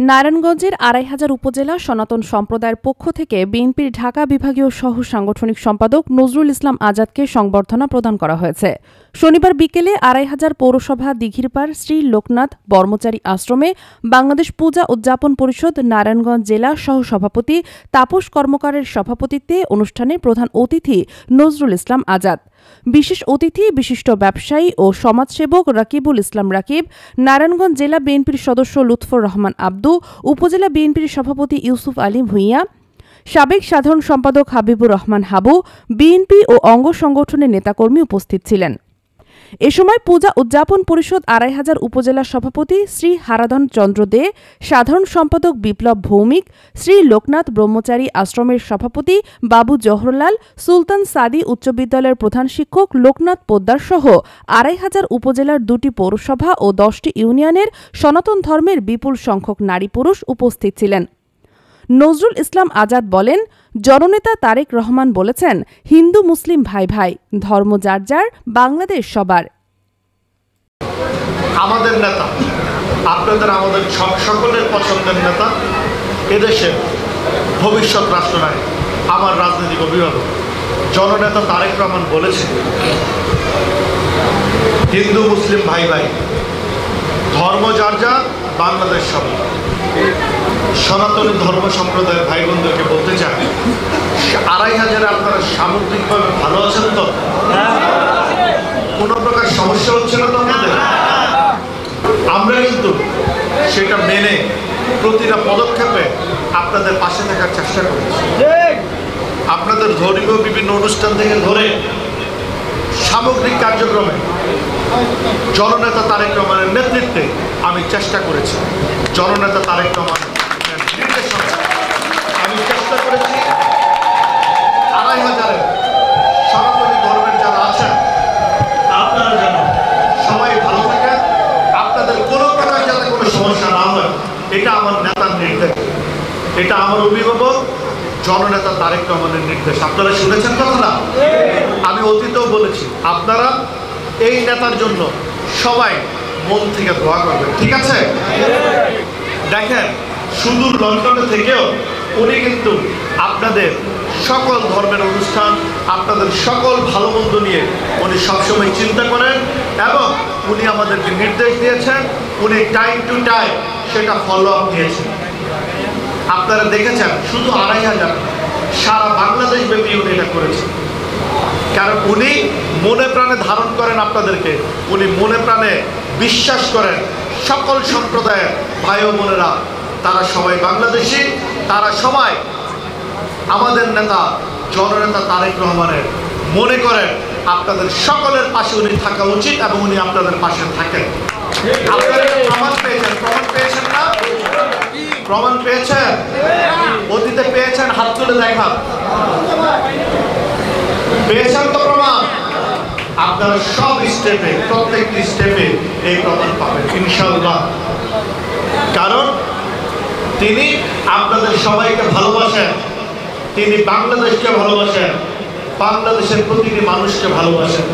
নারায়ণগঞ্জের ২৫০০ উপজেলা সনাতন সম্প্রদায়ের পক্ষ থেকে বিএনপির ঢাকা বিভাগীয় সহ সাংগঠনিক সম্পাদক নজরুল ইসলাম আজাদকে সংবর্ধনা প্রদান করা হয়েছে। শনিবার বিকেলে ২৫০০ পৌরসভা দিঘিরপাড় শ্রী লোকনাথ বর্মচারী আশ্রমে বাংলাদেশ পূজা উদযাপন পরিষদ নারায়ণগঞ্জ জেলা সহ সভাপতি তাপস কর্মকারের সভাপতিত্বে অনুষ্ঠানে প্রধান অতিথি নজরুল ইসলাম আজাদ, বিশেষ অতিথি বিশিষ্ট ব্যবসায়ী ও সমাজসেবক রাকিবুল ইসলাম রাকিব, নারায়ণগঞ্জ জেলা বিএনপির সদস্য লুৎফর রহমান আব্দু, উপজেলা বিএনপির সভাপতি ইউসুফ আলী ভূঁইয়া, সাবেক সাধারণ সম্পাদক হাবিবুর রহমান হাবু, বিএনপি ও অঙ্গ সংগঠনের নেতাকর্মী উপস্থিত ছিলেন। এ সময় পূজা উদযাপন পরিষদ ২৫০০ উপজেলা সভাপতি শ্রী হারাধন চন্দ্র দে, সাধারণ সম্পাদক বিপ্লব ভৌমিক, শ্রী লোকনাথ ব্রহ্মচারী আশ্রমের সভাপতি বাবু জহরলাল, সুলতান সাদি উচ্চ বিদ্যালয়ের প্রধান শিক্ষক লোকনাথ পোদ্দার সহ ২৫০০ উপজেলার ২টি পৌরসভা ও ১০টি ইউনিয়নের সনাতন ধর্মের বিপুল সংখ্যক নারী পুরুষ উপস্থিত ছিলেন। নজরুল ইসলাম আজাদ বলেন, জননেতা তারেক রহমান বলেছেন, হিন্দু মুসলিম ভাই ভাই, ধর্ম যার যার, বাংলাদেশ সবার। আমাদের নেতা, আপনাদের আমাদের সকলের পছন্দের নেতা, এদেশের ভবিষ্যৎ রাষ্ট্রনায়ক, আমার রাজনৈতিক অভিভাবক জননেতা তারেক রহমান বলেছেন, হিন্দু মুসলিম ভাই ভাই, ধর্ম যার যার, বাংলাদেশ সবার। সনাতনী ধর্ম সম্প্রদায়ের ভাই বোনদেরকে বলতে চাই, ২৫০০ আপনারা সামগ্রিকভাবে ভালো আছেন তো? কোনো প্রকার সমস্যা হচ্ছে না তো আপনাদের? আমরা কিন্তু সেটা মেনে প্রতিটা পদক্ষেপে আপনাদের পাশে থাকার চেষ্টা করছি। আপনাদের ধর্মীয় বিভিন্ন অনুষ্ঠান থেকে ধরে সামগ্রিক কার্যক্রমে জননেতা তারেক রহমানের নেতৃত্বে আমি চেষ্টা করেছি। জননেতা তারেক রহমানের নির্দেশনা আমি চেষ্টা করেছি ২৫০০ সনাতনী ধর্মের যারা আছেন আপনারা যেন সবাই ভালো থাকেন, আপনাদের কোনো প্রকার যাতে কোনো সমস্যা না হয়, এটা আমার নেতার নির্দেশ, এটা আমার অভিভাবক জননেতা তারেক রহমানের নির্দেশ। আপনারা শুনেছেন কথাটা? আমি অতীতেও বলেছি, আপনারা এই নেতার জন্য সবাই মন থেকে দোয়া করবেন, ঠিক আছে? দেখেন, সুদূর লন্ডনে থেকেও উনি কিন্তু আপনাদের সকল ধর্মের অনুষ্ঠান, আপনাদের সকল ভালো মন্দ নিয়ে উনি সবসময় চিন্তা করেন এবং উনি আমাদেরকে নির্দেশ দিয়েছেন, উনি টাইম টু টাইম সেটা ফলো আপ দিয়েছেন। আপনারা দেখেছেন, শুধু ২৫০০ সারা বাংলাদেশ ব্যাপী উনি এটা করেছেন। কারণ উনি মনে প্রাণে ধারণ করেন আপনাদেরকে, উনি মনে প্রাণে বিশ্বাস করেন সকল সম্প্রদায়ের ভাই ও বোনেরা তারা সবাই বাংলাদেশি, তারা সবাই আমাদের নেতা জননেতা তারেক রহমানের মনে করেন আপনাদের সকলের পাশে উনি থাকা উচিত এবং উনি আপনাদের পাশে থাকেন। আপনারা প্রমাণ পেয়েছেন, প্রমাণ পেয়েছেন না? প্রমাণ পেয়েছেন? অতীতে পেয়েছেন? হাত তুলে দেখান। পেয়েছেন তো প্রমাণ? আপনারা সব স্টেপে, প্রত্যেকটি স্টেপে এই প্রমাণ পাবেন ইনশাআল্লাহ। কারণ তিনি আপনাদের সবাইকে ভালোবাসেন, তিনি বাংলাদেশকে ভালোবাসেন, বাংলাদেশের প্রতিটি মানুষকে ভালোবাসেন।